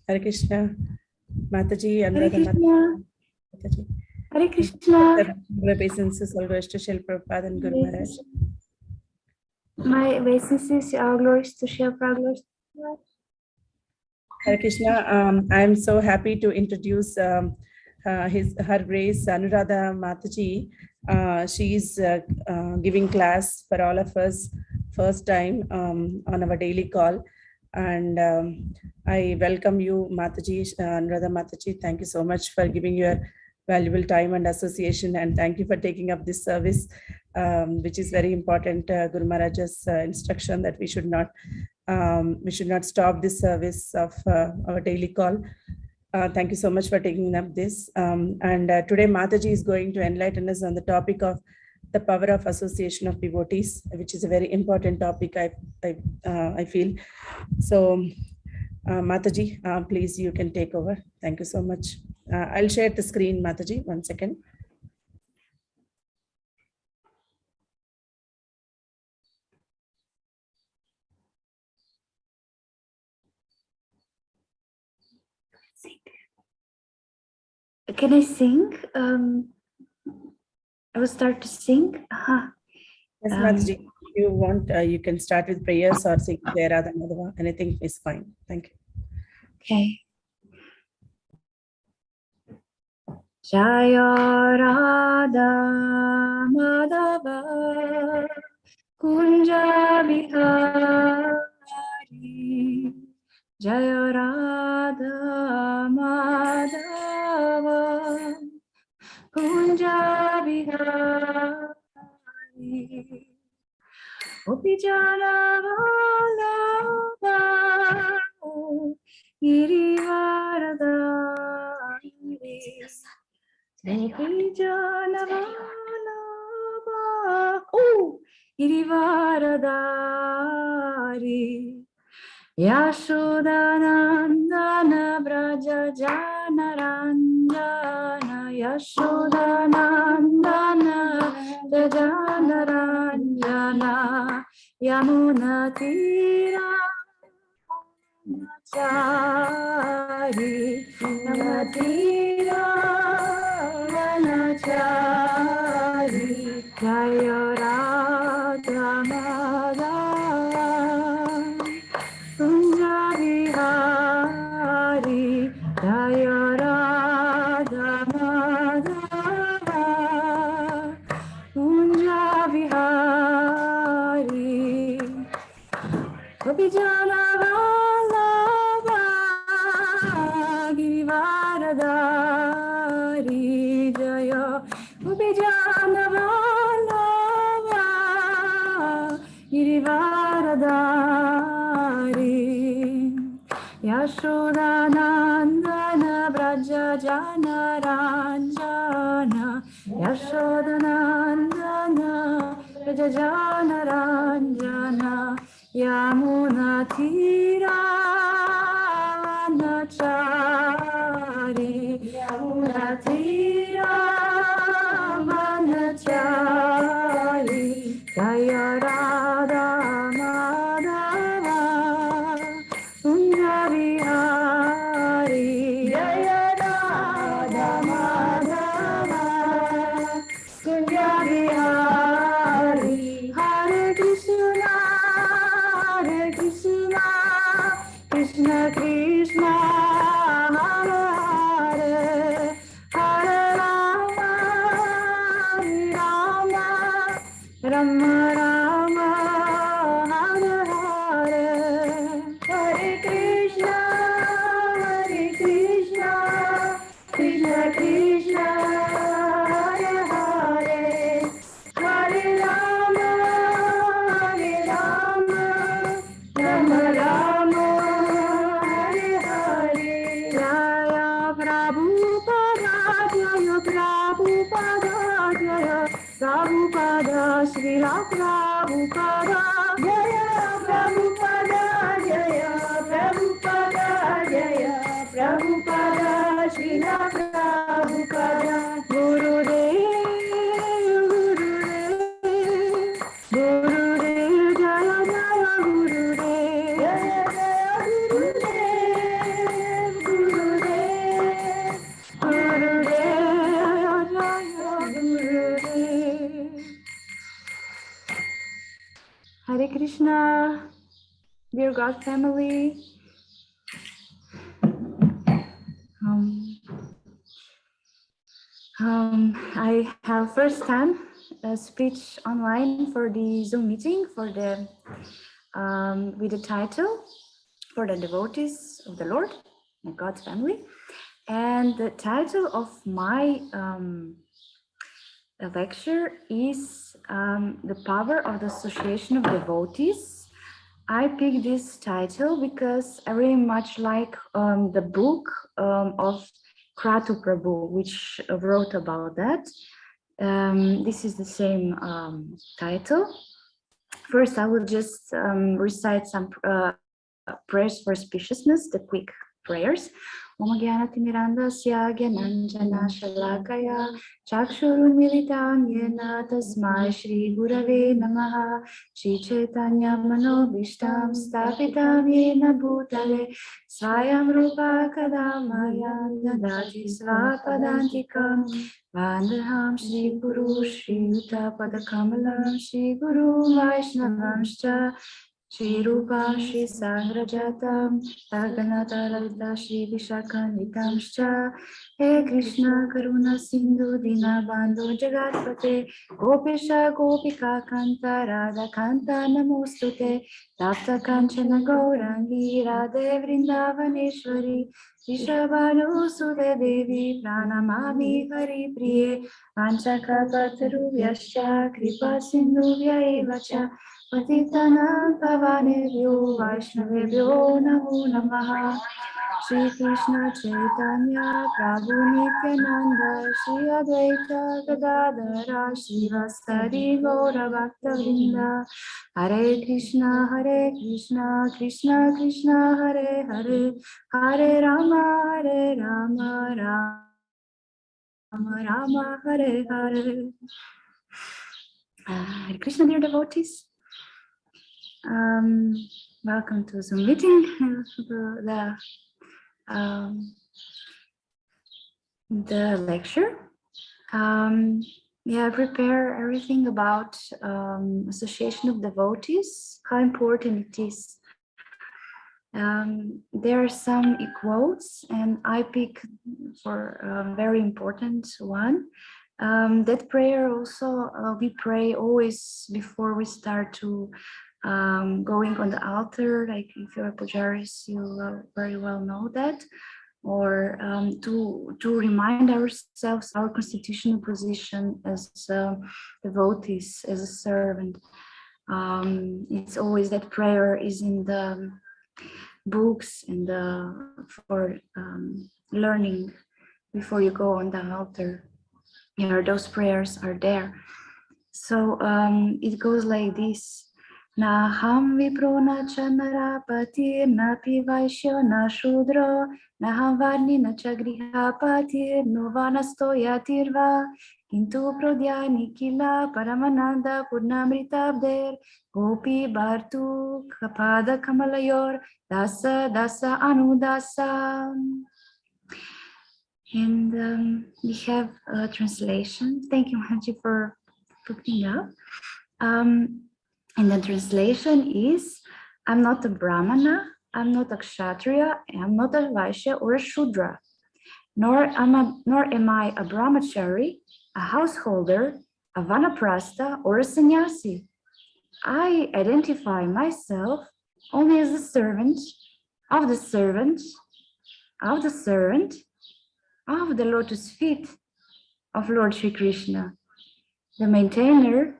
Hare Krishna, Mataji, Hare Anuradha Krishna. Mataji. Hare Krishna. Obeisances, all glories to Shri Prabhupada and Guru Maharaj. My obeisances, all glories to Shri Prabhupada. Hare Krishna, I am so happy to introduce her Grace Anuradha Mataji. She is giving class for all of us first time on our daily call. And I welcome you, Mataji, Anuradha Mataji. Thank you so much for giving your valuable time and association, and thank you for taking up this service, which is very important. Guru Maharaj's instruction that we should not stop this service of our daily call. Thank you so much for taking up this. Today Mataji is going to enlighten us on the topic of the power of association of devotees, which is a very important topic, I feel. So Mataji, please, you can take over. Thank you so much. I'll share the screen, Mataji, 1 second. Can I sing? I will start to sing. Yes, Mataji, if you want, you can start with prayers or sing Jayarada Madhava. Anything is fine. Thank you. Okay. Jaya Radha Madhava Kunja Bihari Jaya Radha Madhava Kunja Bihari Gopijana Vallabha Girivaradhari Gopijana Vallabha Girivaradhari Yashodanandana Braja Janaranjana Yashodanandana Janaranjana Yamunatira Nachari Yamunatira Nachari Jaya Radha Madhava Kunja Bihari Jaya Radha Madhava Kunja Bihari Gopijana Vallabha Girivaradhari Jaya Gopijana Vallabha Girivaradhari Yashodanandana Braja Janaranjana Yashodanandana Braja Janaranjana Yamunatira Nachari Yamunatira Nachari Jaya Radha Madhava Kunja Bihari Jaya Radha Madhava Kunja Bihari Hare Krishna Krishna Krishna Hare Hare Hare Rama Rama Rama Rama Hare Hare Hare Krishna Krishna Krishna Hare Hare Hare Rama Rama Rama Hare Hare Jaya Prabhupada Jaya Prabhupada Jaya Prabhupada Srila Prabhupada Jaya Prabhupada Jaya Prabhupada Jaya Prabhupada Srila Prabhupada Gurudev Gurudev Jaya Jaya Gurudev Jaya Jaya Gurudev Krishna, dear God family. I have first time a speech online for the Zoom meeting for the with the title for the devotees of the Lord, my God's family, and the title of my lecture is the power of the association of devotees. I picked this title because I really much like the book of Kratu Prabhu, which wrote about that. This is the same title. First, I will just recite some prayers for spaciousness, the quick prayers. Om Gyanatimmirandasya Gyananjana Shalakaya Chakshurunmilitam Yena Tasmai Shri Gurave Namaha Shri Chaitanya Manobishtam Stapitam Yena Bhutale Swayam Rupa Kadamaya Dadati Svapadantikam Vandaham Shri Guru Shri Yuta Padakamalam Shri Guru Vaishnavamscha Shri Rupa Shri Sangrajatam Saganata Lalita Shri Vishakanitamscha He Krishna Karuna Sindhu Dina Bandhu Jagatpate Gopesha Gopika Kanta Radha Kanta Namostute Tapta Kanchana Gaurangi Radhe Vrindavaneshwari Vishabhanu Sude Devi Pranamami Hari Priye Vanchakapataru Vyascha Kripa Sindhu Vyaevacha Patitanam Pavanebhyo Vaishnavebhyo Namo Namaha Shri Krishna Chaitanya Prabhu Nityananda Shri Advaita Gadadhara Shri Vasari Gaura Bhakta Vrinda Hare Krishna Krishna Krishna Hare Hare Hare Rama Rama Rama Hare Hare. Hare Krishna, dear devotees. Welcome to Zoom meeting. The lecture. Yeah, prepare everything about association of devotees, how important it is. There are some quotes, and I pick for a very important one. That prayer also we pray always before we start to going on the altar. Like if you're a pujaris, you very well know that. Or to remind ourselves our constitutional position as devotees, as a servant. It's always that prayer is in the books and for learning before you go on the altar. Those prayers are there. So it goes like this. Naham viprona chanarapatir napi vaishyo na shudro naham varni na chagriha patir novanasto yatirva kintu prodhyani kila paramananda purnamritabder gopi bhartu kapada kamalayor dasa anudasa. And we have a translation. Thank you, Manji, for putting up. And the translation is, I'm not a Brahmana, I'm not a Kshatriya, I'm not a Vaishya or a Shudra, nor am I a Brahmachari, a householder, a Vanaprastha, or a sannyasi. I identify myself only as a servant of the servant of the servant of the lotus feet of Lord Shri Krishna, the maintainer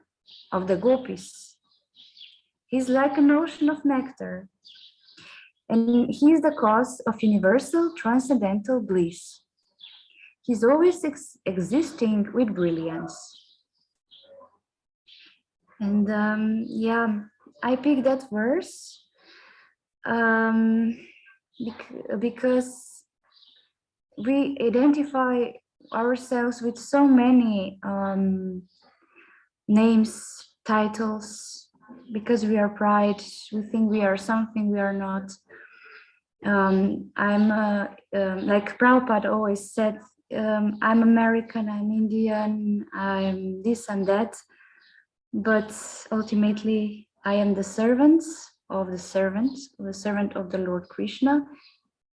of the gopis. He's like an ocean of nectar, and he is the cause of universal transcendental bliss. He's always existing with brilliance. And yeah, I picked that verse because we identify ourselves with so many names, titles, because we are pride, we think we are something we are not. I'm like Prabhupada always said, I'm American, I'm Indian, I'm this and that, but ultimately I am the servant of the servant of the Lord Krishna,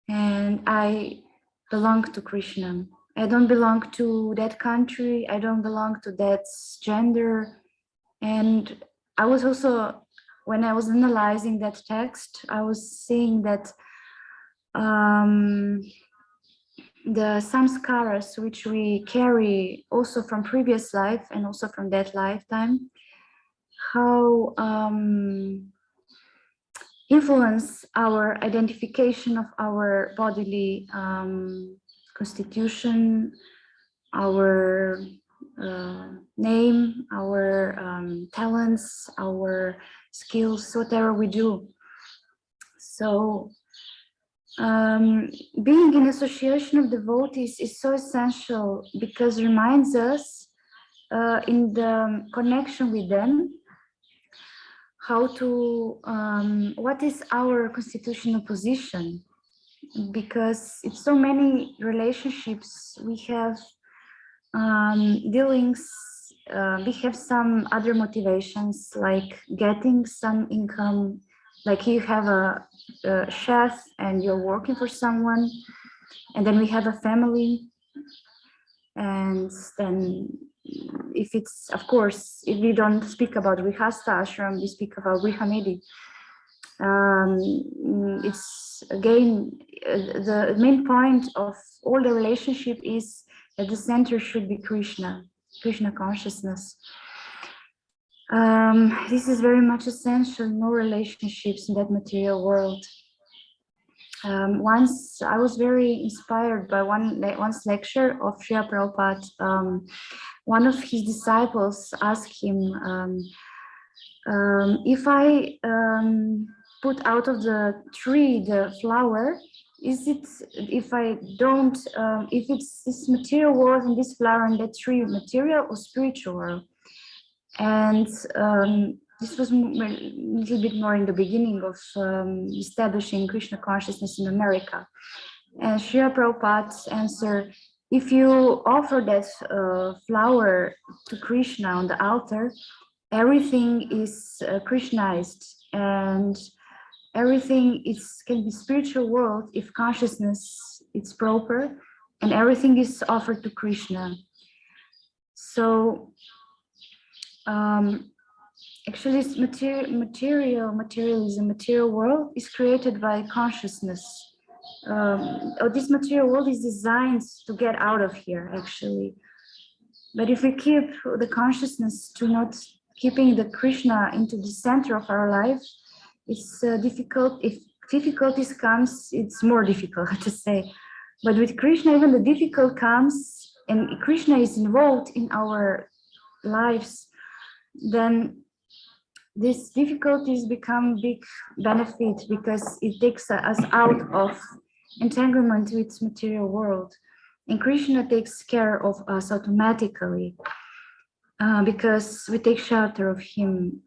and I belong to Krishna. I don't belong to that country. I don't belong to that gender. And I was also, when I was analyzing that text, I was seeing that the samskaras which we carry also from previous life and also from that lifetime, how influence our identification of our bodily constitution, our name, our talents, our skills, whatever we do. So being in association of devotees is so essential because it reminds us in the connection with them how to, what is our constitutional position, because it's so many relationships we have, dealings, we have some other motivations like getting some income, like you have a chef and you're working for someone, and then we have a family, and then if it's, of course, if we don't speak about Grihastha ashram, we speak about Grihamedi. It's again, the main point of all the relationship is that the center should be Krishna consciousness. This is very much essential in all relationships in that material world. Once I was very inspired by once lecture of Srila Prabhupada. One of his disciples asked him, if I put out of the tree the flower, is it, if I don't, if it's this material world and this flower and that tree material or spiritual? And this was a little bit more in the beginning of establishing Krishna consciousness in America. And Srila Prabhupada's answer, if you offer that flower to Krishna on the altar, everything is Krishnaized, and everything can be spiritual world if consciousness is proper, and everything is offered to Krishna. So actually, this materialism, material world is created by consciousness. This material world is designed to get out of here, actually. But if we keep the consciousness to not keeping the Krishna into the center of our life, it's difficult. If difficulties comes, it's more difficult to say. But with Krishna, even the difficult comes, and Krishna is involved in our lives, then these difficulties become big benefit because it takes us out of entanglement with material world, and Krishna takes care of us automatically because we take shelter of him.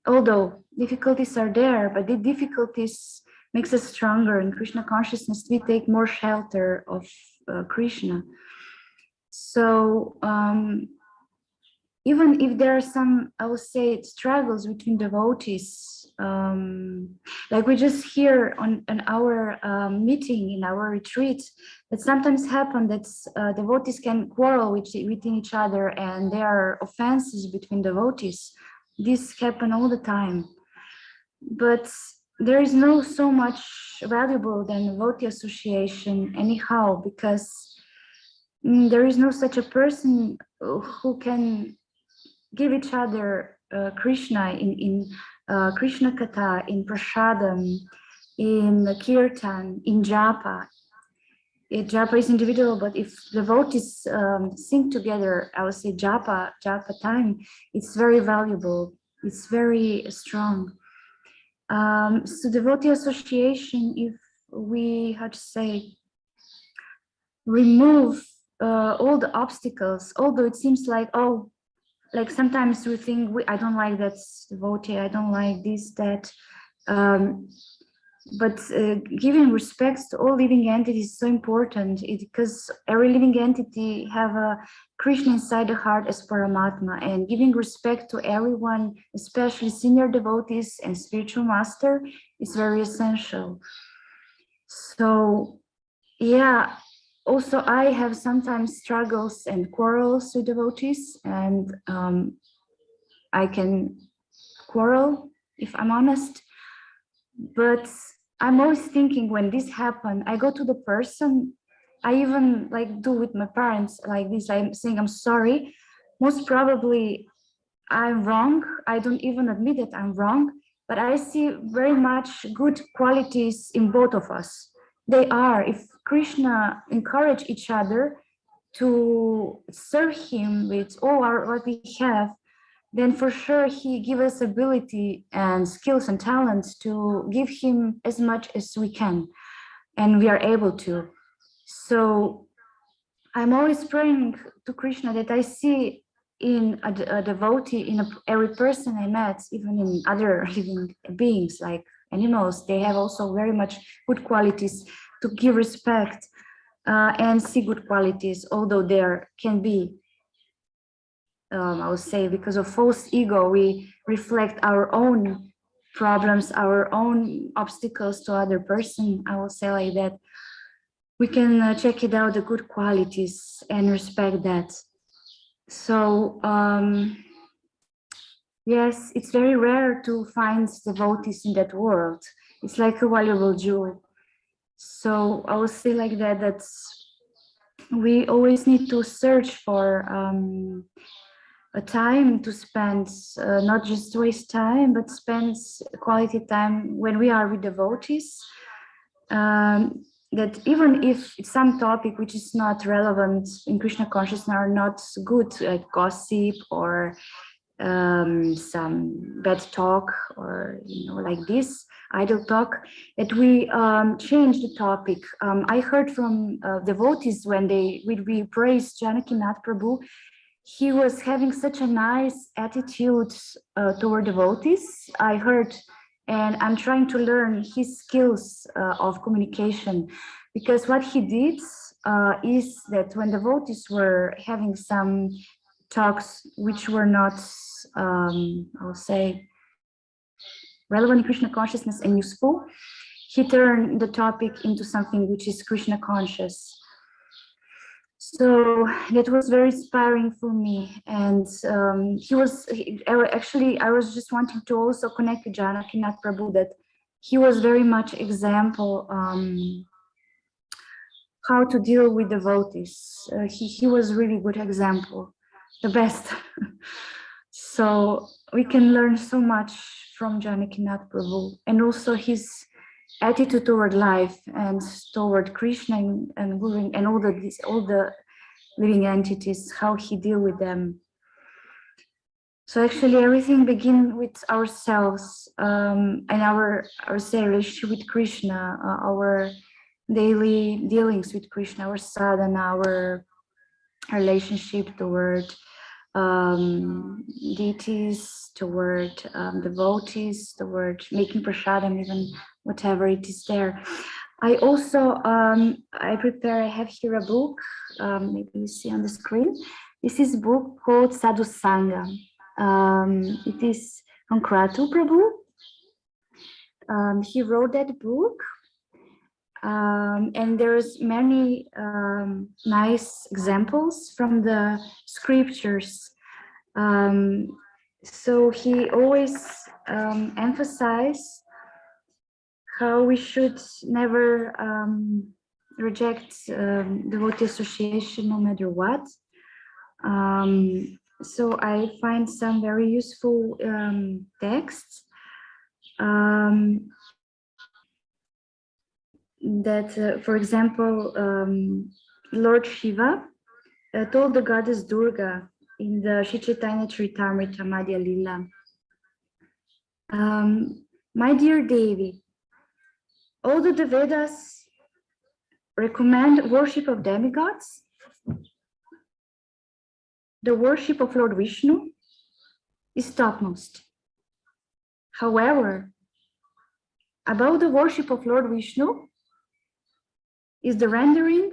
Although difficulties are there, but the difficulties makes us stronger. In Krishna consciousness, we take more shelter of Krishna. So even if there are some, I would say, struggles between devotees, like we just hear on our meeting in our retreat, that sometimes happen that devotees can quarrel within each other, and there are offenses between devotees. This happen all the time. But there is no so much valuable than devotee association anyhow, because there is no such a person who can give each other Krishna in Krishna Katha, in Prasadam, in Kirtan, in Japa. Japa is individual, but if devotees sing together, I would say Japa time, it's very valuable, it's very strong. So devotee association, if we, how to say, remove all the obstacles, although it seems like, oh, like sometimes we think, I don't like that devotee, I don't like this, that. but giving respect to all living entities is so important, because every living entity have a Krishna inside the heart as Paramatma, and giving respect to everyone, especially senior devotees and spiritual master, is very essential. So yeah, also I have sometimes struggles and quarrels with devotees, and I can quarrel if I'm honest, but I'm always thinking when this happens, I go to the person. I even like do with my parents like this. I'm saying I'm sorry. Most probably I'm wrong. I don't even admit that I'm wrong, but I see very much good qualities in both of us. They are, if Krishna encourage each other to serve him with all what we have, then for sure he give us ability and skills and talents to give him as much as we can, and we are able to. So I'm always praying to Krishna that I see in a devotee, in every person I met, even in other living beings like animals, they have also very much good qualities to give respect and see good qualities, although there can be I would say, because of false ego, we reflect our own problems, our own obstacles to other person. I will say like that. We can check it out, the good qualities, and respect that. So yes, it's very rare to find devotees in that world. It's like a valuable jewel. So I will say like that, that we always need to search for a time to spend, not just waste time, but spend quality time when we are with devotees. That even if it's some topic which is not relevant in Krishna consciousness, are not good, like gossip or some bad talk, or like this idle talk, that we change the topic. I heard from devotees when we praised Janakinath Prabhu, he was having such a nice attitude toward devotees, I heard, and I'm trying to learn his skills of communication, because what he did is that when devotees were having some talks which were not, I would say, relevant in Krishna consciousness and useful, he turned the topic into something which is Krishna conscious. So that was very inspiring for me. And actually, I was just wanting to also connect with Janakinath Prabhu, that he was very much example how to deal with devotees. He was really good example, the best. So we can learn so much from Janakinath Prabhu, and also his attitude toward life and toward Krishna and Guru and all the living entities, how he deal with them. So actually everything begins with ourselves and our relationship with Krishna, our daily dealings with Krishna, our sadhana, our relationship toward deities, toward devotees, toward making prasadam, even whatever it is there. I also, I have here a book, maybe you see on the screen. This is a book called Sadhu Sangha. It is from Kratu Prabhu. He wrote that book. And there's many nice examples from the scriptures. So he always emphasized how we should never reject devotee association no matter what. So I find some very useful texts that, for example, Lord Shiva told the goddess Durga in the Shri Chaitanya Charitamrita Madhya Lila, my dear Devi, although the Vedas recommend worship of demigods, the worship of Lord Vishnu is topmost. However, about the worship of Lord Vishnu is the rendering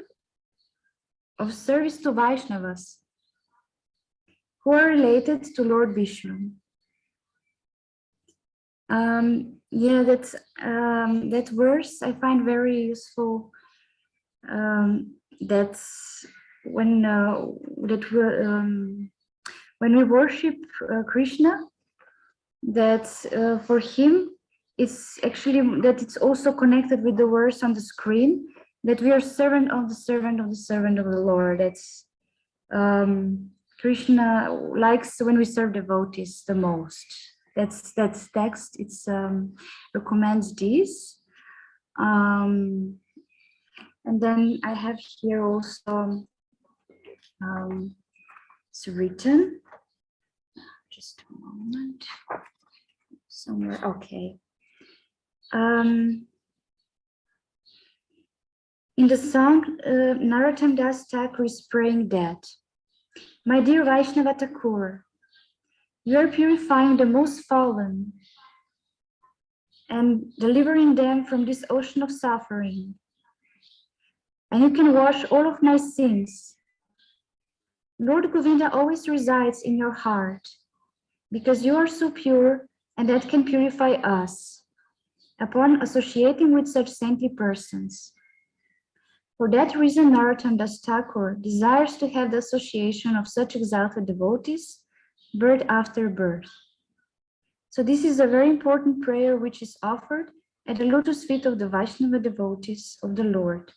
of service to Vaishnavas who are related to Lord Vishnu. That verse I find very useful. That's when we worship Krishna, that for him it's actually that it's also connected with the verse on the screen, that we are servant of the servant of the servant of the Lord. That's Krishna likes when we serve devotees the most. That's text. It's recommends this. And then I have here also it's written. Just a moment. Somewhere. Okay. In the song, Narottam Das Thakur is praying that, my dear Vaishnava Thakur, you are purifying the most fallen and delivering them from this ocean of suffering. And you can wash all of my sins. Lord Govinda always resides in your heart because you are so pure, and that can purify us upon associating with such saintly persons. For that reason, Narottam Das Thakur desires to have the association of such exalted devotees birth after birth. So this is a very important prayer which is offered at the lotus feet of the Vaishnava devotees of the Lord,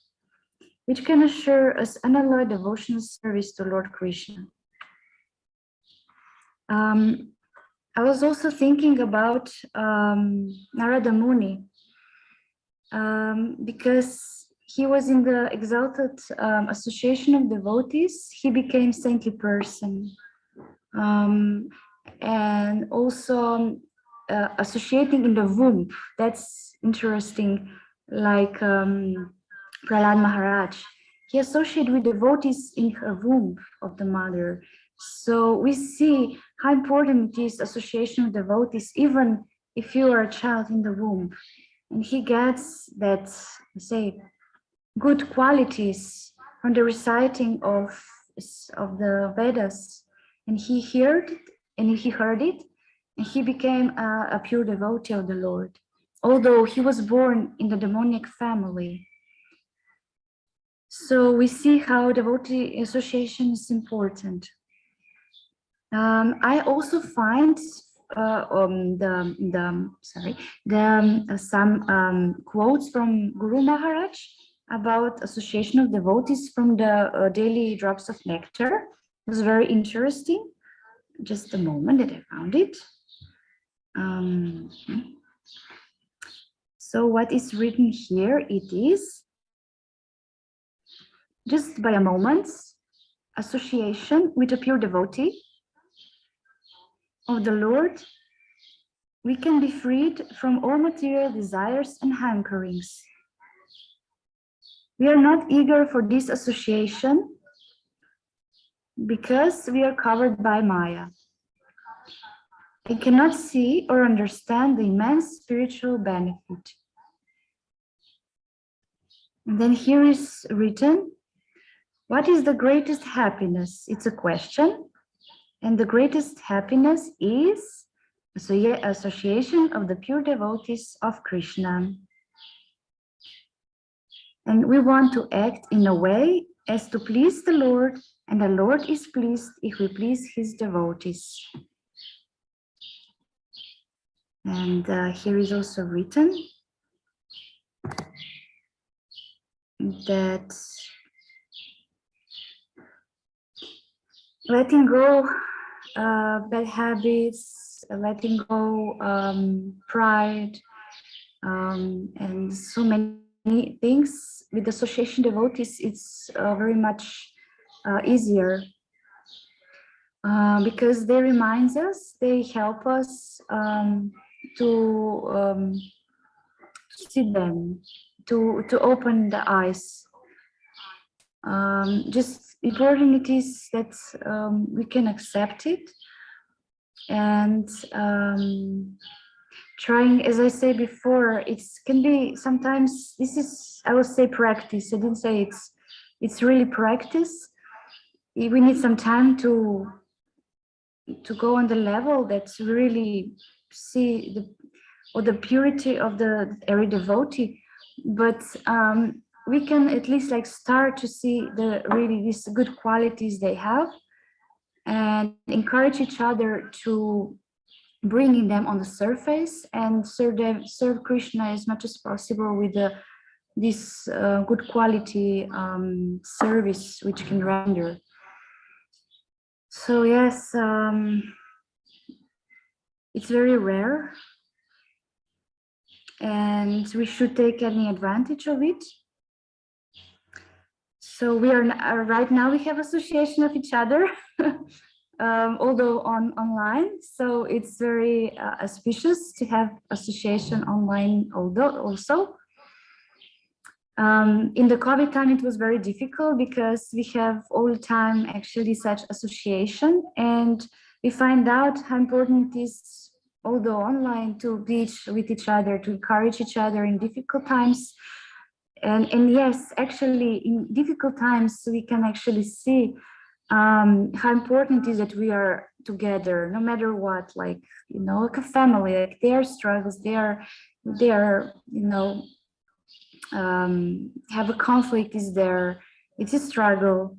which can assure us unalloyed devotional service to Lord Krishna. I was also thinking about Narada Muni, because he was in the exalted association of devotees. He became saintly person, and also associating in the womb. That's interesting. Like Prahlad Maharaj, he associated with devotees in her womb of the mother. So we see how important it is association with devotees, even if you are a child in the womb. And he gets that, say, good qualities from the reciting of the Vedas. And he heard it, and he became a pure devotee of the Lord, although he was born in the demoniac family. So we see how devotee association is important. I also find some quotes from Guru Maharaj about association of devotees from the daily drops of nectar. It was very interesting. Just a moment that I found it. So what is written here, it is, just by a moment, association with a pure devotee of the Lord, we can be freed from all material desires and hankerings. We are not eager for this association because we are covered by Maya. We cannot see or understand the immense spiritual benefit. And then here is written, what is the greatest happiness? It's a question. And the greatest happiness is association of the pure devotees of Krishna. And we want to act in a way as to please the Lord, and the Lord is pleased if we please his devotees. And here is also written that letting go bad habits, letting go pride, and so many things with association devotees, it's very much easier because they remind us, they help us to see them, to open the eyes. Just important it is that we can accept it, and trying, as I said before, it can be sometimes, this is, I would say practice. I didn't say it's really practice. We need some time to go on the level that's really see the purity of the every devotee, but we can at least like start to see the really these good qualities they have and encourage each other to bringing them on the surface and serve Krishna as much as possible with this good quality service which can render. So yes, it's very rare and we should take any advantage of it. So we are right now we have association of each other, although online. So it's very auspicious to have association online, although also. In the COVID time, it was very difficult because we have all the time actually such association, and we find out how important it is, although online, to be with each other, to encourage each other in difficult times. And yes, actually, in difficult times, we can actually see how important it is that we are together, no matter what, like, you know, like a family, like their struggles, they are, you know, have a conflict is there. It's a struggle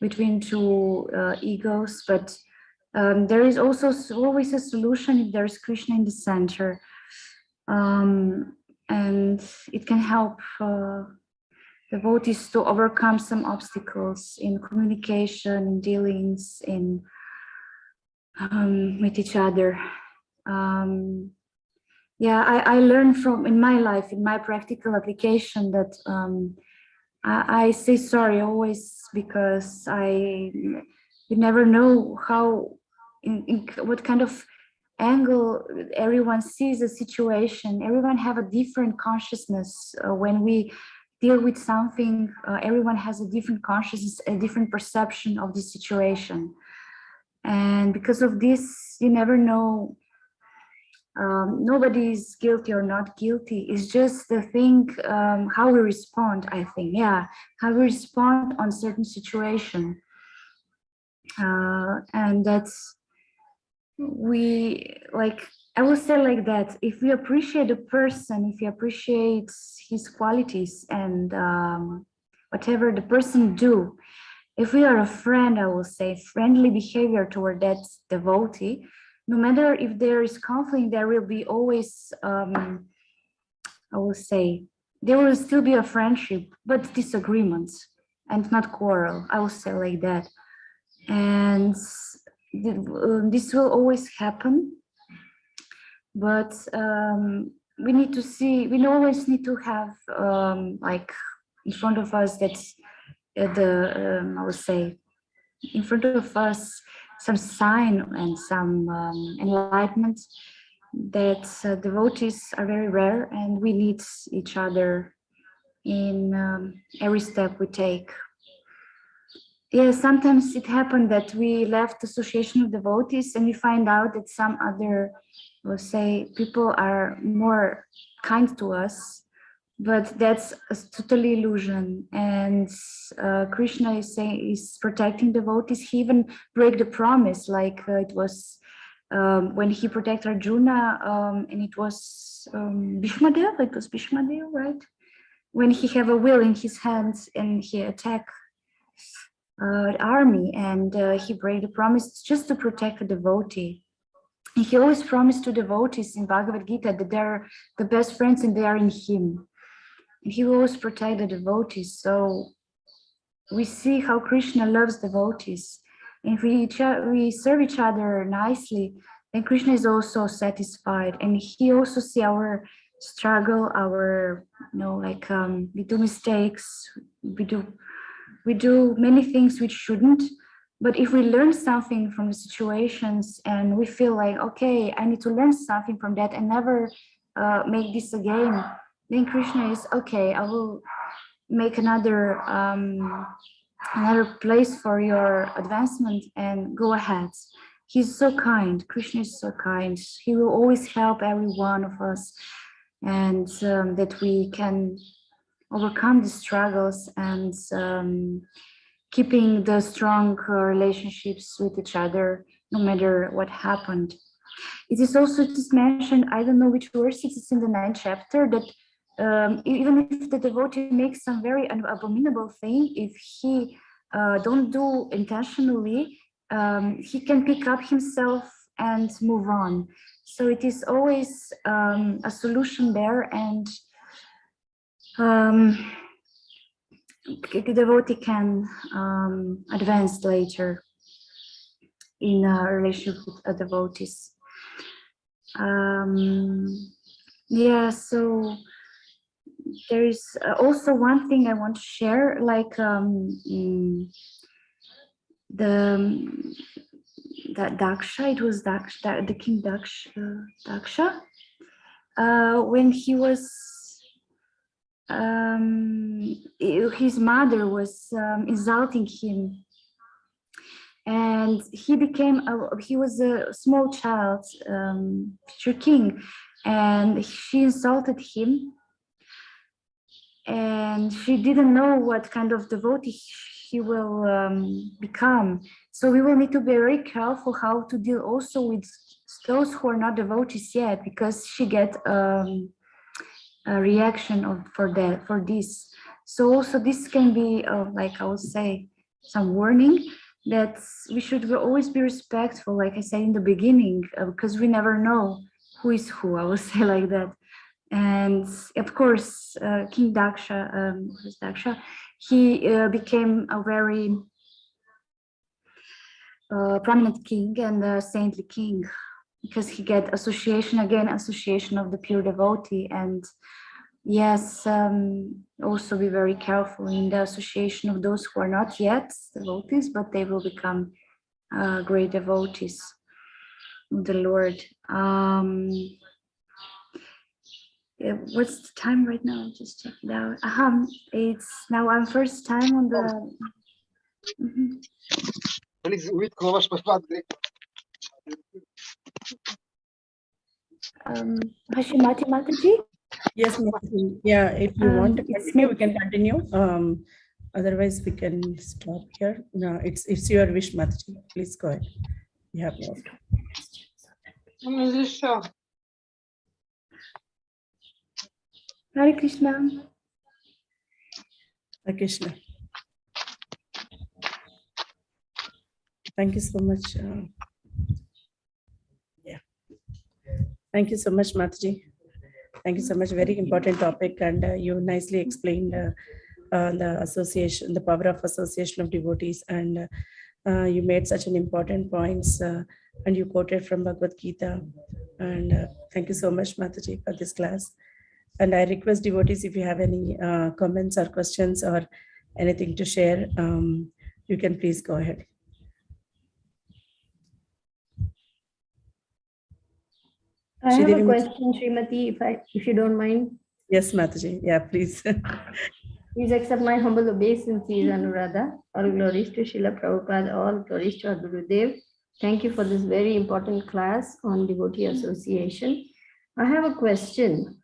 between two egos, but there is also always a solution if there's Krishna in the center. And it can help devotees to overcome some obstacles in communication, in dealings, in with each other. Yeah, I learned from in my life, in my practical application, that I say sorry always, because you never know how, in what kind of angle everyone sees a situation. Everyone have a different consciousness. When we deal with something, everyone has a different consciousness, a different perception of the situation. And because of this, you never know. Nobody is guilty or not guilty. It's just the thing, how we respond, I think. Yeah, how we respond on certain situation. And that's, we like, I will say like that, if we appreciate a person, if we appreciate his qualities and whatever the person do, if we are a friend, I will say friendly behavior toward that devotee, no matter if there is conflict, there will be always, I will say, there will still be a friendship, but disagreements and not quarrel. I will say like that. And this will always happen, but we need to see, we always need to have like in front of us that's I would say in front of us some sign and some enlightenment that devotees are very rare and we need each other in every step we take. Yeah, sometimes it happened that we left association of devotees and we find out that some other, let's say, people are more kind to us, but that's a total illusion. And Krishna is saying, is protecting devotees. He even break the promise, like it was when he protected Arjuna, and it was Bhishmadev, it was Bhishmadev, right? When he have a will in his hands and he attack army, and he break the promise just to protect a devotee. And he always promised to devotees in Bhagavad Gita that they're the best friends and they are in him. And he will always protect the devotees. So we see how Krishna loves devotees. And if we serve each other nicely, then Krishna is also satisfied. And he also see our struggle, our, you know, like we do mistakes, we do many things which shouldn't, but if we learn something from the situations and we feel like, okay, I need to learn something from that and never make this again, then Krishna is, okay, I will make another place for your advancement and go ahead. He's so kind. Krishna is so kind. He will always help every one of us, and that we can overcome the struggles and keeping the strong relationships with each other, no matter what happened. It is also just mentioned, I don't know which verse it is in the 9th chapter, that even if the devotee makes some very abominable thing, if he don't do intentionally, he can pick up himself and move on. So it is always a solution there, and the devotee can advance later in a relationship with devotees. Yeah, so there is also one thing I want to share, like that Daksha, it was Daksha, the king Daksha, when he was his mother was insulting him, and he was a small child, future king, and she insulted him, and she didn't know what kind of devotee he will become. So we will need to be very careful how to deal also with those who are not devotees yet, because she get a reaction for this. So also this can be like I would say some warning that we should always be respectful, like I said in the beginning, because we never know who is who, I would say like that. And of course, King Daksha, he became a very prominent king and a saintly king, because he get association of the pure devotee. And yes, also be very careful in the association of those who are not yet devotees, but they will become great devotees of the Lord. What's the time right now? Just check it out. It's now I'm first time on the. Hashimati Mataji? Yes, Mataji. Yeah, if you want to continue, we can continue. Otherwise, we can stop here. No, it's your wish, Mataji. Please go ahead. You have more. Hare Krishna. Hare Krishna. Thank you so much. Yeah. Thank you so much, Mataji. Thank you so much. Very important topic, and you nicely explained the association, the power of association of devotees, and you made such an important points, and you quoted from Bhagavad Gita. And thank you so much, Mataji, for this class. And I request devotees, if you have any comments or questions or anything to share, you can please go ahead. I have a question, Srimati, if you don't mind. Yes, Mataji. Yeah, please. Please accept my humble obeisances, Anuradha. All glories to Srila Prabhupada, all glories to our Gurudev. Thank you for this very important class on devotee association. I have a question.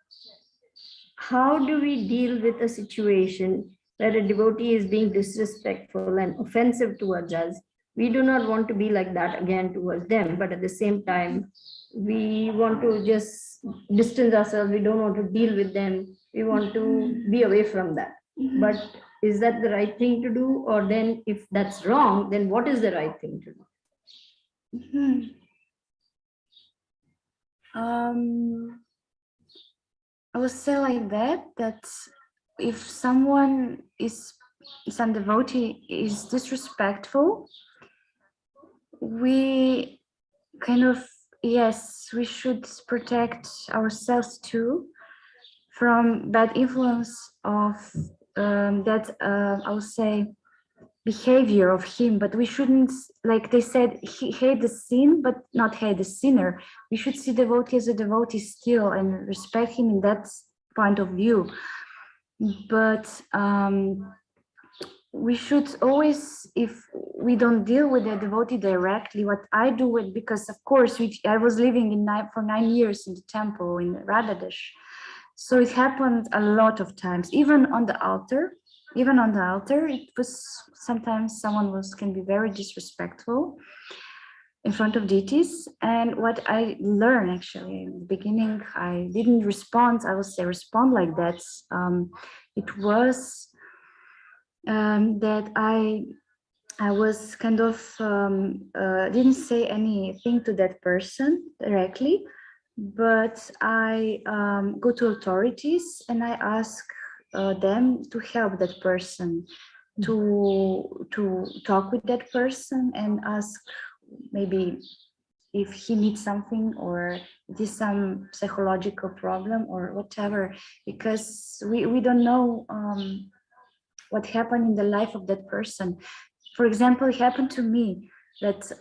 How do we deal with a situation where a devotee is being disrespectful and offensive towards us? We do not want to be like that again towards them, but at the same time, we want to just distance ourselves. We don't want to deal with them. We want to be away from that. But is that the right thing to do? Or then if that's wrong, then what is the right thing to do? I would say like that if some devotee is disrespectful, we kind of, yes, we should protect ourselves too from bad influence of that, I would say, behavior of him. But we shouldn't, like they said, hate the sin, but not hate the sinner. We should see devotee as a devotee still and respect him in that point of view. But we should always, if we don't deal with the devotee directly, what I do with, because of course I was living for 9 years in the temple in Radhadesh, so it happened a lot of times, even on the altar. It was sometimes someone can be very disrespectful in front of deities. And what I learned actually in the beginning, I didn't respond, I would say respond like that. It was that I was kind of didn't say anything to that person directly, but I go to authorities and I ask them to help that person, to talk with that person and ask maybe if he needs something or it is some psychological problem or whatever, because we don't know what happened in the life of that person. For example, it happened to me that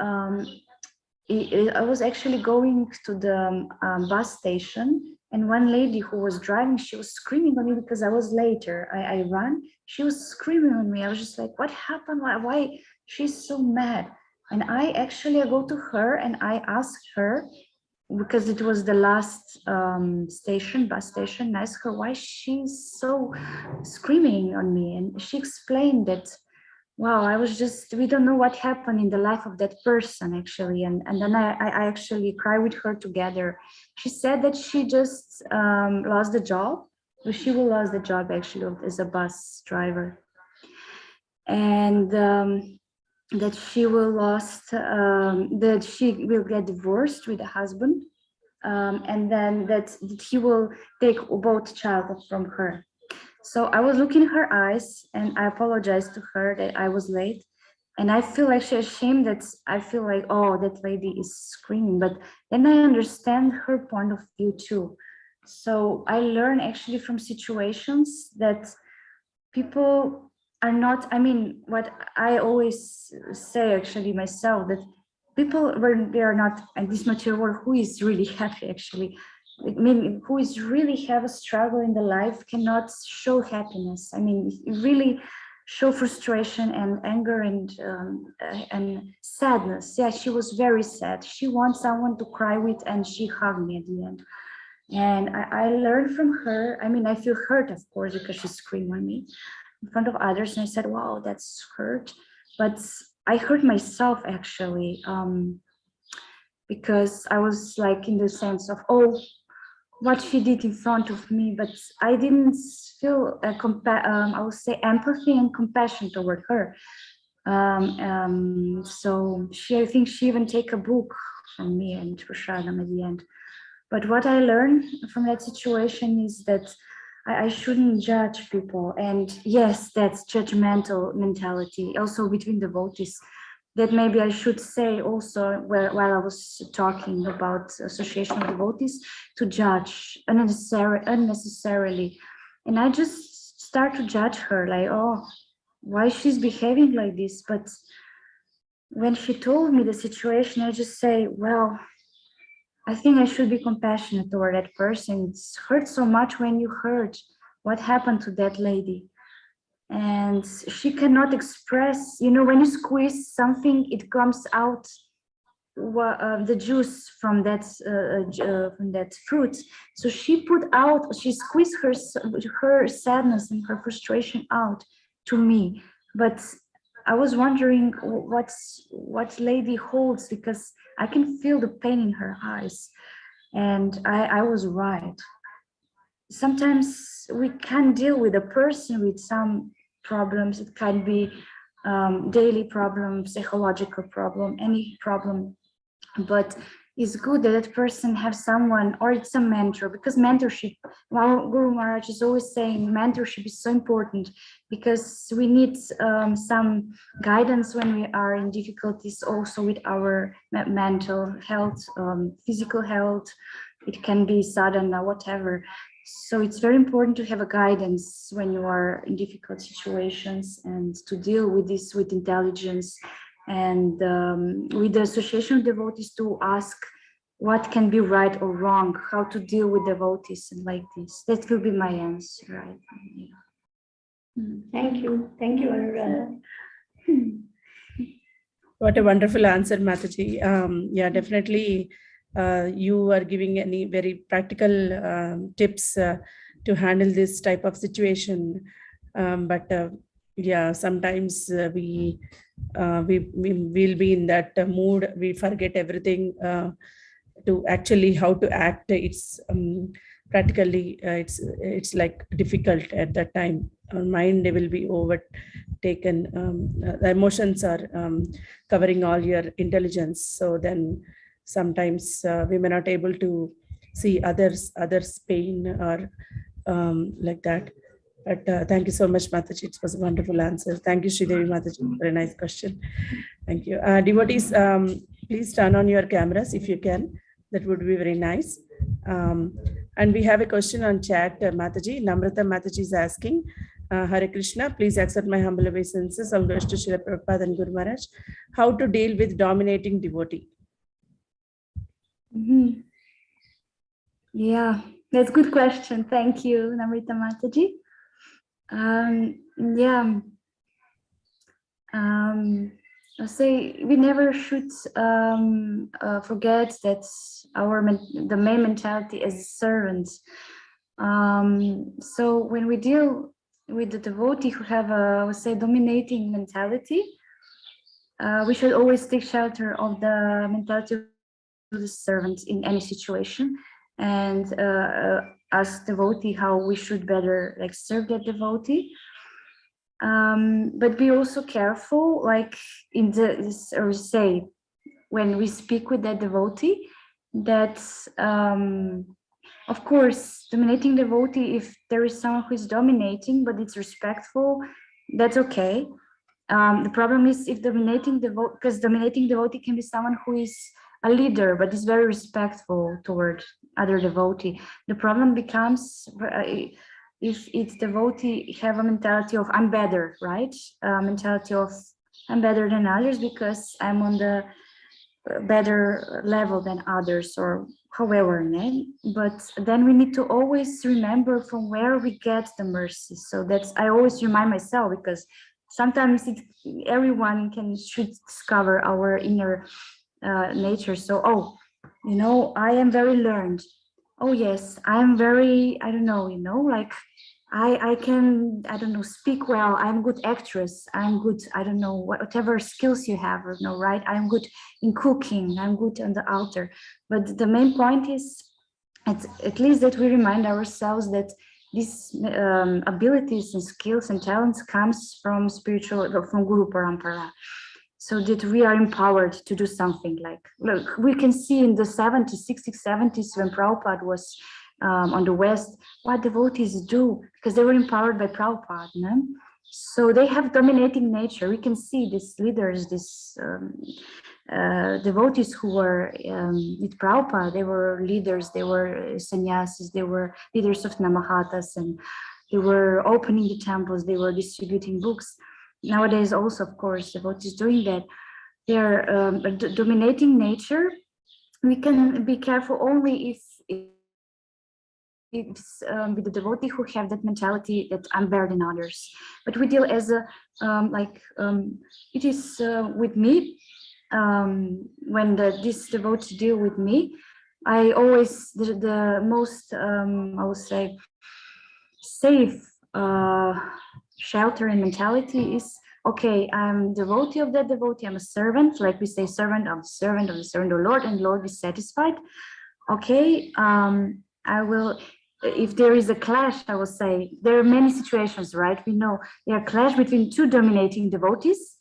I was actually going to the bus station, and one lady who was driving, she was screaming on me because I was later. I ran, she was screaming on me. I was just like, what happened? Why? She's so mad. And I go to her and I asked her, because it was the last bus station, I asked her why she's so screaming on me. And she explained that, wow, we don't know what happened in the life of that person actually. And then I actually cried with her together. She said that she just lost the job. She will lose the job actually as a bus driver. And that she will get divorced with a husband. And then that he will take both child from her. So I was looking in her eyes and I apologized to her that I was late. And I feel actually ashamed that I feel like, oh, that lady is screaming. But then I understand her point of view too. So I learn actually from situations that people are not, I mean, what I always say actually myself, that people, when they are not in this material world, who is really happy actually? I mean, who is really have a struggle in the life cannot show happiness. I mean, really show frustration and anger and sadness. Yeah, she was very sad. She wants someone to cry with, and she hugged me at the end. And I learned from her. I mean, I feel hurt, of course, because she screamed on me in front of others. And I said, wow, that's hurt. But I hurt myself actually, because I was like in the sense of, oh, what she did in front of me, but I didn't feel I would say empathy and compassion toward her. So I think she even take a book from me and Prashadam at the end. But what I learned from that situation is that I shouldn't judge people. And yes, that's judgmental mentality also between devotees. That maybe I should say also while I was talking about association of devotees, to judge unnecessarily. And I just start to judge her like, oh, why she's behaving like this? But when she told me the situation, I just say, well, I think I should be compassionate toward that person. It's hurt so much when you heard what happened to that lady. And she cannot express, you know, when you squeeze something, it comes out the juice from that fruit. So she squeezed her sadness and her frustration out to me. But I was wondering what lady holds, because I can feel the pain in her eyes. And I was right. Sometimes we can deal with a person with some problems. It can be daily problem, psychological problem, any problem. But it's good that that person have someone, or it's a mentor, because mentorship, well, Guru Maharaj is always saying mentorship is so important, because we need some guidance when we are in difficulties, also with our mental health, physical health. It can be sadhana, whatever. So it's very important to have a guidance when you are in difficult situations, and to deal with this with intelligence, and with the association of devotees to ask what can be right or wrong, how to deal with devotees and like this. That will be my answer, right? Yeah. Thank you. Thank you, Anuradha. What a wonderful answer, Mataji. Yeah, definitely. You are giving any very practical tips to handle this type of situation. But yeah, sometimes we will be in that mood. We forget everything to actually how to act. It's practically it's like difficult at that time. Our mind will be overtaken. The emotions are covering all your intelligence. So then sometimes we may not able to see others pain or like that. But thank you so much, Mataji. It was a wonderful answer. Thank you, Sridevi Mataji. Very nice question. Thank you. Devotees, please turn on your cameras if you can. That would be very nice. And we have a question on chat, Mataji. Namrata Mataji is asking, Hare Krishna, please accept my humble obeisances. All goes to Srila Prabhupada and Guru Maharaj. How to deal with dominating devotee? Yeah, that's a good question. Thank you, Namrita Mataji. Yeah, I'll say we never should forget that the main mentality is servants. So when we deal with the devotee who have a, I would say, dominating mentality, we should always take shelter of the mentality of the servant in any situation, and ask devotee how we should better like serve that devotee. But be also careful, like in this, or say, when we speak with that devotee, that of course, dominating devotee, if there is someone who is dominating, but it's respectful, that's okay. The problem is if dominating devotee, because dominating devotee can be someone who is a leader, but is very respectful toward other devotee. The problem becomes if it's devotee have a mentality of I'm better, right? Mentality of I'm better than others because I'm on the better level than others, or however, but then we need to always remember from where we get the mercy. So that's, I always remind myself, because sometimes everyone should discover our inner nature. So, I am very learned. Oh yes, I am very, I don't know, like I can, I don't know, speak well. I'm a good actress. I'm good, I don't know, whatever skills you have, right? I'm good in cooking. I'm good on the altar. But the main point is, at least that we remind ourselves that these abilities and skills and talents comes from from Guru Parampara. So that we are empowered to do something. Like, look, we can see in the 70s, 60s, 70s, when Prabhupada was on the West, what devotees do, because they were empowered by Prabhupada. No? So they have dominating nature. We can see these leaders, these devotees who were with Prabhupada. They were leaders, they were sannyasis, they were leaders of Namahatas, and they were opening the temples, they were distributing books. Nowadays also, of course, devotees doing that. They're dominating nature. We can be careful only if it's with the devotee who have that mentality that I'm better than others. But we deal as a it is with me. When this devotee deal with me, I always the most I would say safe shelter and mentality is, okay, I'm devotee of that devotee, I'm a servant, like we say, servant of the servant of the servant of the Lord, and Lord is satisfied. Okay, I will, if there is a clash, I will say, there are many situations, right? We know there are clash between two dominating devotees.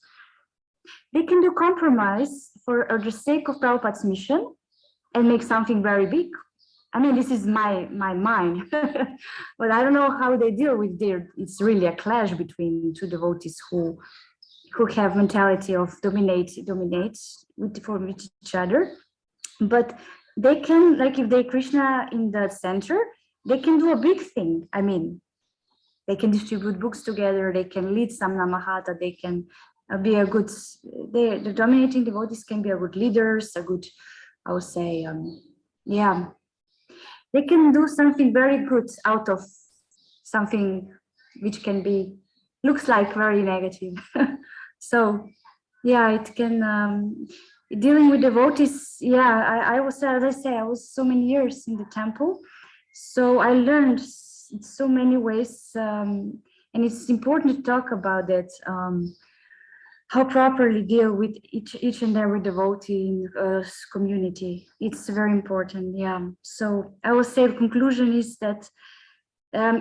They can do compromise for the sake of Prabhupada's mission and make something very big. I mean, this is my mind, but I don't know how they deal with it's really a clash between two devotees who have mentality of dominate for each other. But they can, like, if they Krishna in the center, they can do a big thing. I mean, they can distribute books together, they can lead some Namahata, they can be a good, the dominating devotees can be a good leaders, a good, I would say, yeah. They can do something very good out of something which can be looks like very negative. So yeah, it can dealing with devotees. Yeah, I was, as I say, I was so many years in the temple, so I learned so many ways, and it's important to talk about that. How properly deal with each and every devotee in the community. It's very important. Yeah. So I will say the conclusion is that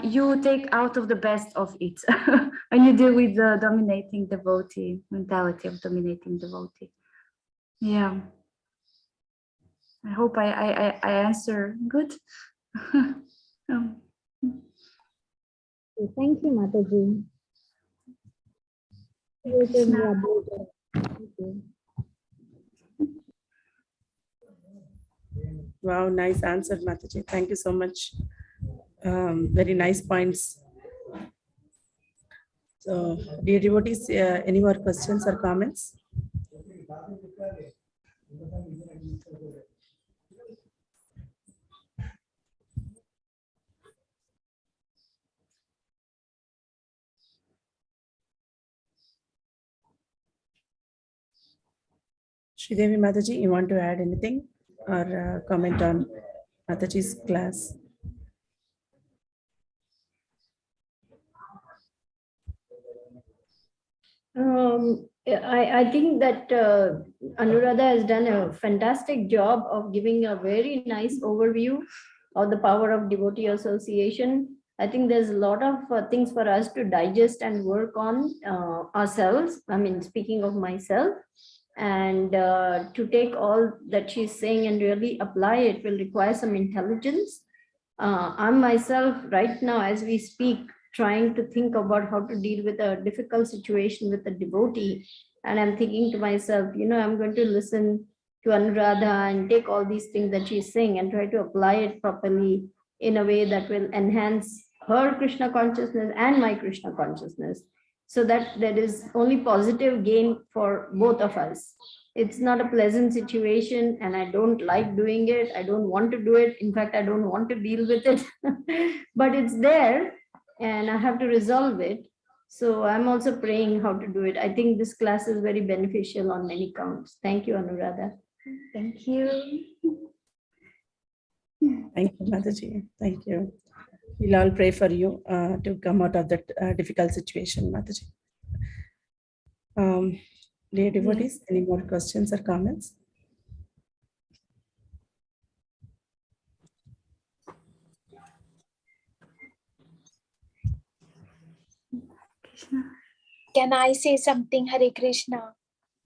you take out of the best of it when you deal with the dominating devotee mentality of dominating devotee. Yeah. I hope I answer good. Thank you, Mataji. Krishna. Wow, nice answer, Mataji. Thank you so much. Very nice points. So, dear devotees, any more questions or comments? Sridevi Mataji, you want to add anything or comment on Mataji's class? I think that Anuradha has done a fantastic job of giving a very nice overview of the power of devotee association. I think there's a lot of things for us to digest and work on ourselves. I mean, speaking of myself, and to take all that she's saying and really apply it will require some intelligence. I'm myself right now, as we speak, trying to think about how to deal with a difficult situation with a devotee. And I'm thinking to myself, I'm going to listen to Anuradha and take all these things that she's saying and try to apply it properly in a way that will enhance her Krishna consciousness and my Krishna consciousness, so that there is only positive gain for both of us. It's not a pleasant situation and I don't like doing it. I don't want to do it. In fact, I don't want to deal with it, but it's there and I have to resolve it. So I'm also praying how to do it. I think this class is very beneficial on many counts. Thank you, Anuradha. Thank you. Thank you, Mataji. Thank you. We'll all pray for you to come out of that difficult situation, Mataji. Dear devotees, any more questions or comments? Can I say something? Hare Krishna.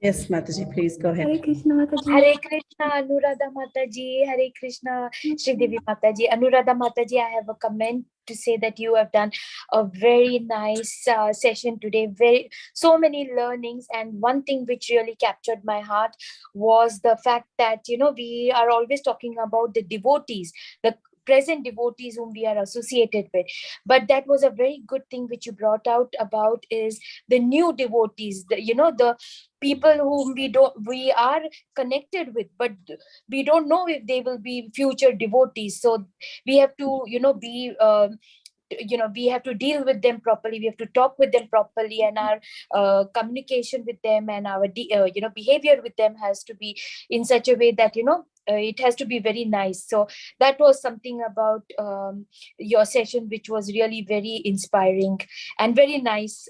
Yes, Mataji, please go ahead. Hare Krishna Mataji. Hare Krishna, Anuradha Mataji. Hare Krishna, Sridevi Mataji. Anuradha Mataji, I have a comment to say that you have done a very nice session today. So many learnings, and one thing which really captured my heart was the fact that we are always talking about the devotees, the present devotees whom we are associated with, but that was a very good thing which you brought out about is the new devotees, the people whom we are connected with, but we don't know if they will be future devotees. So we have to be we have to deal with them properly, we have to talk with them properly, and our communication with them and our behavior with them has to be in such a way that it has to be very nice. So that was something about your session which was really very inspiring and very nice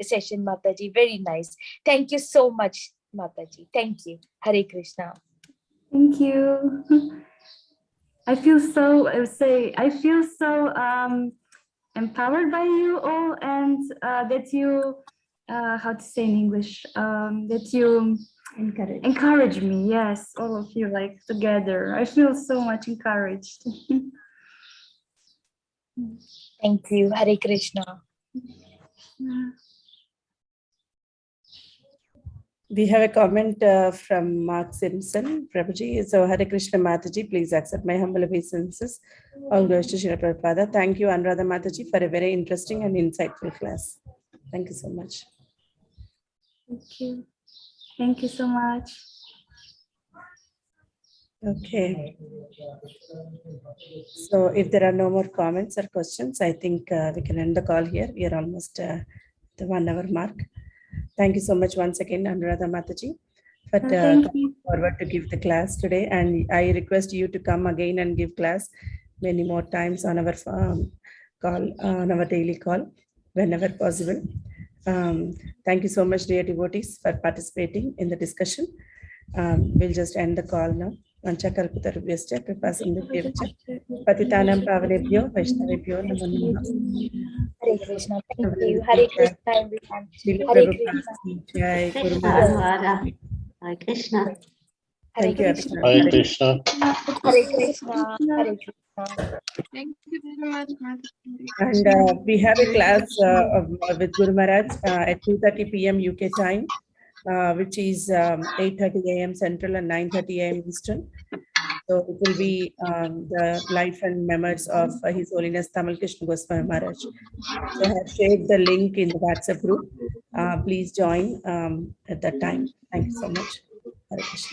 session, Mataji. Very nice. Thank you so much, Mataji. Thank you. Hare Krishna. Thank you. I feel so empowered by you all, and that you how to say in English, that you encourage me. Yes, all of you, like together. I feel so much encouraged. Thank you. Hare Krishna. We have a comment from Mark Simpson. Prabhuji, so Hare Krishna Mataji, please accept my humble obeisances. All goes to Srila Prabhupada. Thank you, Anuradha Mataji, for a very interesting and insightful class. Thank you so much. Thank you. Thank you so much. Okay. So if there are no more comments or questions, I think we can end the call here. We are almost the 1 hour mark. Thank you so much once again, Anuradha Mataji, for Thank coming you. forward to give the class today. And I request you to come again and give class many more times on our call, on our daily call, whenever possible. Thank you so much, dear devotees, for participating in the discussion. We'll just end the call now. Vanchakalpatarubhyascha kripasindhubhyavcha patitanam pavanebhyo vaishnavebhyo namo namaha. Hare Krishna. Thank Have a you. very Hare good day. Krishna, everyone. Srila Hare Prabhupada Krishna. ki Jai. Guru Krishna, Maharaj. Anuradha. Hare Krishna. Hare Thank you, Krishna. everyone. Hare Krishna. Hare Krishna. Hare Krishna. Thank you very much, Mata. And we have a class with Guru Maharaj at 2:30 p.m. UK time, which is 8:30 a.m. Central and 9:30 a.m. Eastern. So it will be the life and memoirs of His Holiness Tamal Krishna Goswami Maharaj. So I have shared the link in the WhatsApp group. Please join at that time. Thank you so much. Hare Krishna.